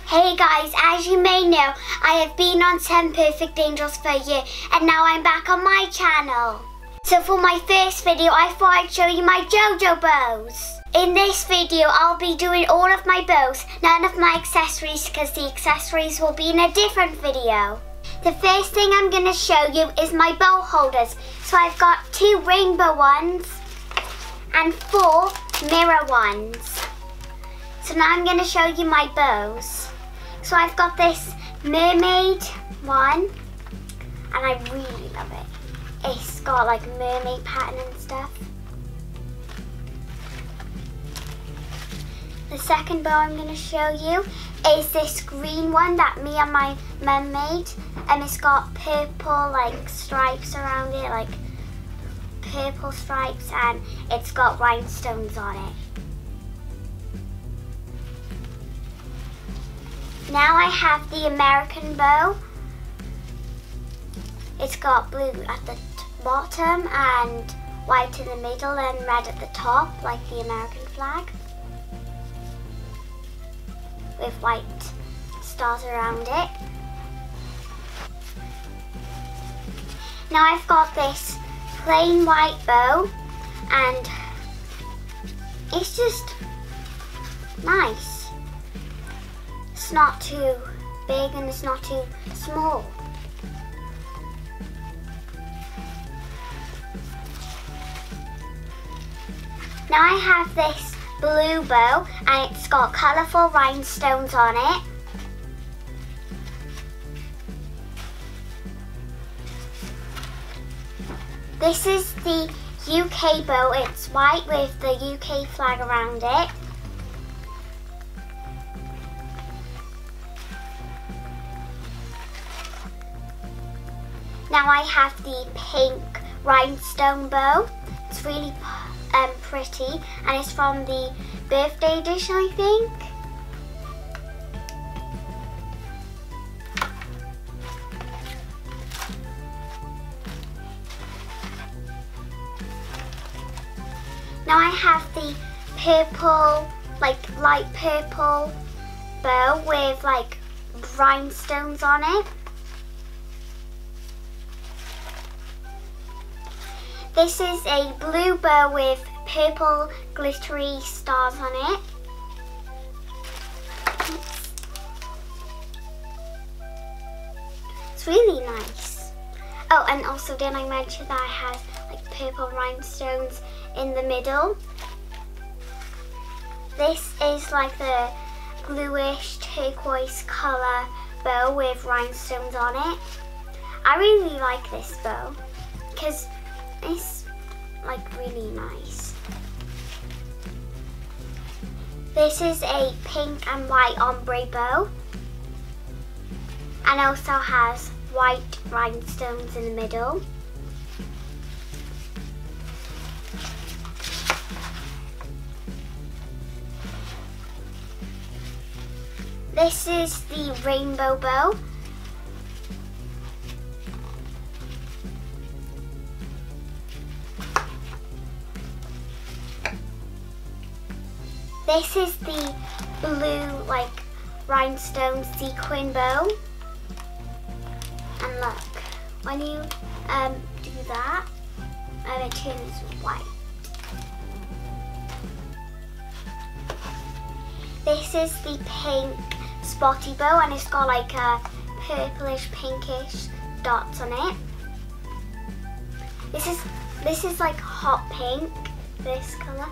Hey guys, as you may know, I have been on 10 Perfect Angels for a year and now I'm back on my channel. So for my first video, I thought I'd show you my Jojo bows. In this video, I'll be doing all of my bows, none of my accessories because the accessories will be in a different video. The first thing I'm going to show you is my bow holders. So I've got 2 rainbow ones and 4 mirror ones. So now I'm going to show you my bows. So I've got this mermaid one and I really love it. It's got like mermaid pattern and stuff. The second bow I'm going to show you is this green one that me and my mum made, and it's got purple like stripes around it, like purple stripes, and it's got rhinestones on it. Now I have the American bow. It's got blue at the bottom and white in the middle and red at the top, like the American flag, with white stars around it. Now I've got this plain white bow and it's just nice. It's not too big and it's not too small. Now I have this blue bow and it's got colourful rhinestones on it. This is the UK bow. It's white with the UK flag around it. Now I have the pink rhinestone bow. It's really pretty and it's from the birthday edition, I think. Now I have the purple, like light purple bow with like rhinestones on it. This is a blue bow with purple glittery stars on it. It's really nice. Oh, and also didn't I mention that I have like purple rhinestones in the middle? This is like the bluish turquoise colour bow with rhinestones on it. I really like this bow because it's like really nice. This is a pink and white ombre bow and also has white rhinestones in the middle. This is the rainbow bow. This is the blue like rhinestone sequin bow. And look, when you do that, it turns white. This is the pink spotty bow and it's got like a purplish pinkish dots on it. This is like hot pink, this colour.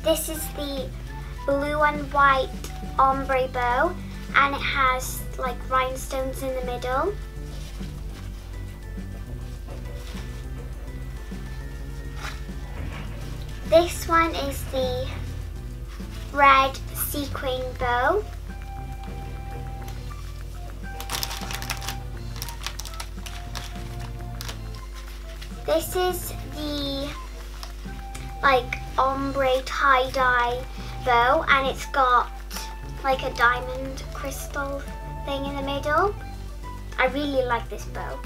This is the blue and white ombre bow and it has like rhinestones in the middle. This one is the red sequin bow. This is the like ombre tie-dye bow and it's got like a diamond crystal thing in the middle. I really like this bow.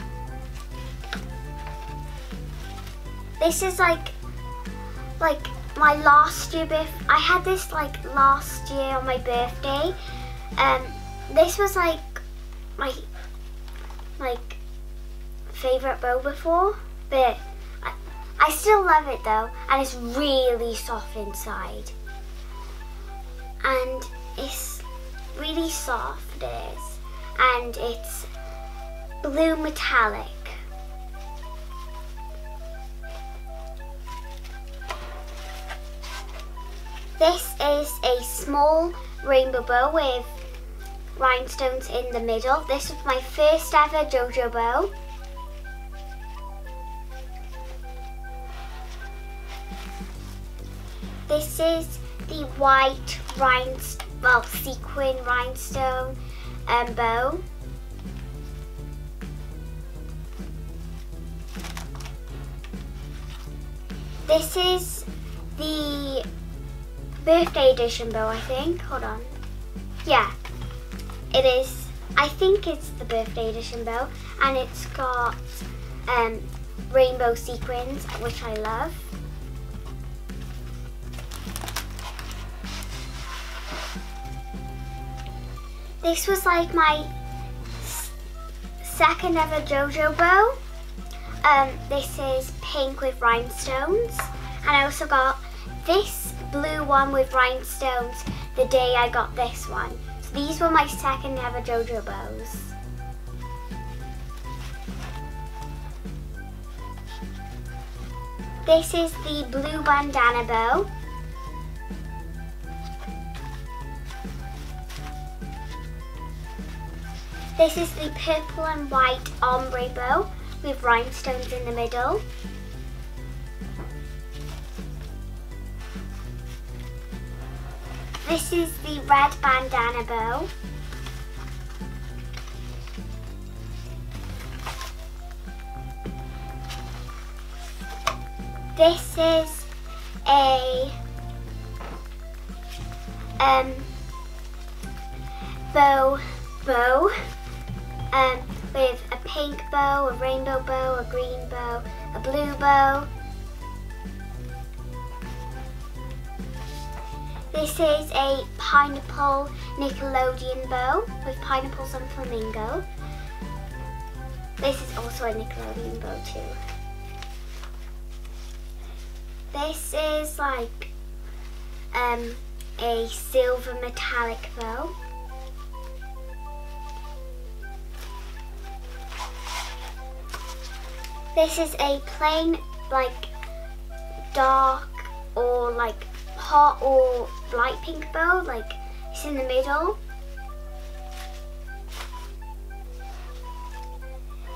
This is like my last year I had this like last year on my birthday. This was like my favorite bow before, but I still love it though, and it's really soft inside. And it's really soft, it is, and it's blue metallic. This is a small rainbow bow with rhinestones in the middle. This was my first ever Jojo bow. This is the white sequin rhinestone bow. This is the birthday edition bow, I think. Hold on. Yeah, it is. I think it's the birthday edition bow, and it's got rainbow sequins, which I love. This was like my second ever Jojo bow. This is pink with rhinestones, and I also got this blue one with rhinestones the day I got this one. So these were my second ever Jojo bows. This is the blue bandana bow. This is the purple and white ombre bow with rhinestones in the middle. This is the red bandana bow. This is a bow with a pink bow, a rainbow bow, a green bow, a blue bow. This is a pineapple Nickelodeon bow with pineapples and flamingo. This is also a Nickelodeon bow too. This is like a silver metallic bow. This is a plain like dark or like hot or light pink bow, like it's in the middle.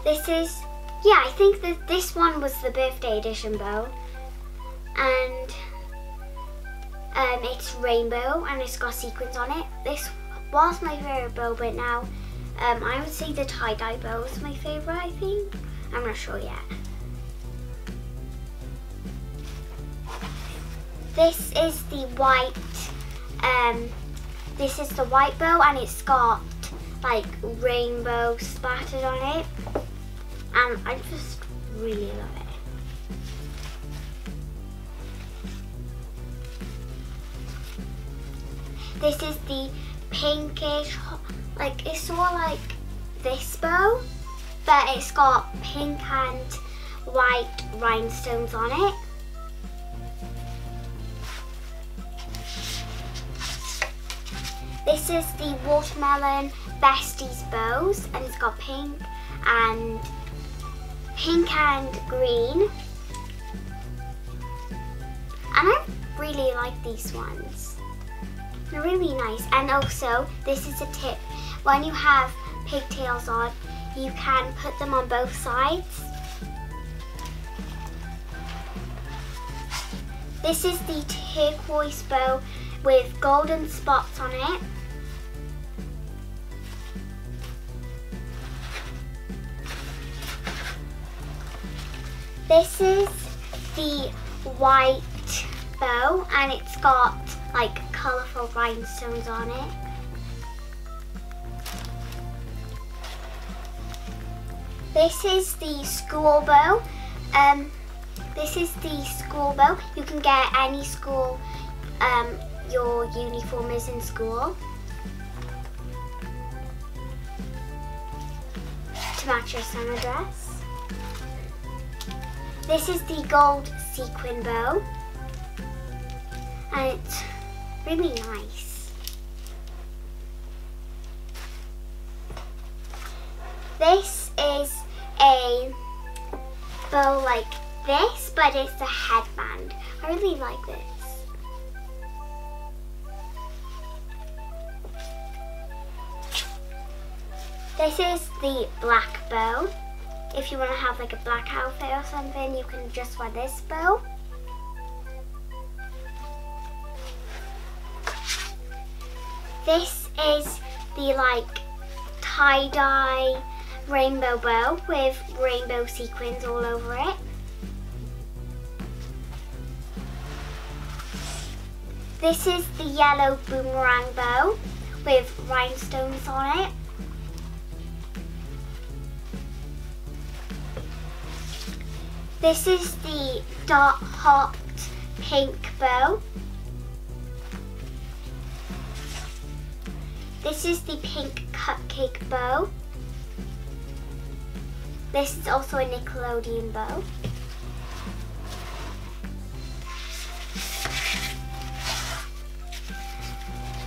This is, yeah, I think that this one was the birthday edition bow, and it's rainbow and it's got sequins on it. This was my favorite bow, but now I would say the tie-dye bow is my favorite, I think. I'm not sure yet. This is the white, bow, and it's got like rainbow spattered on it, and I just really love it. This is the pinkish, like it's sort of like this bow, but it's got pink and white rhinestones on it. This is the watermelon besties bows, and it's got pink and green. And I really like these ones. They're really nice. And also, this is a tip. When you have pigtails on, you can put them on both sides. This is the turquoise bow with golden spots on it. This is the white bow, and it's got like colourful rhinestones on it. This is the school bow. This is the school bow. You can get any school your uniform is in school to match your summer dress. This is the gold sequin bow, and it's really nice. This is a bow like this, but it's a headband. I really like this. This is the black bow. If you want to have like a black outfit or something, you can just wear this bow. This is the like tie-dye rainbow bow with rainbow sequins all over it. This is the yellow boomerang bow with rhinestones on it. This is the dark hot pink bow. This is the pink cupcake bow. This is also a Nickelodeon bow.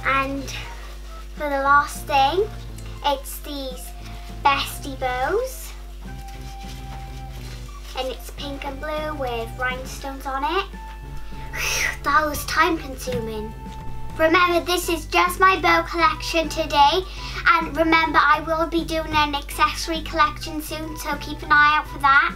And for the last thing, it's these bestie bows. And it's pink and blue with rhinestones on it. Whew, that was time consuming. Remember, this is just my bow collection today. And remember, I will be doing an accessory collection soon, so keep an eye out for that.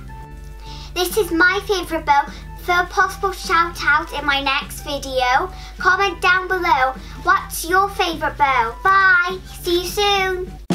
This is my favourite bow. For a possible shout out in my next video, comment down below what's your favourite bow. Bye, see you soon.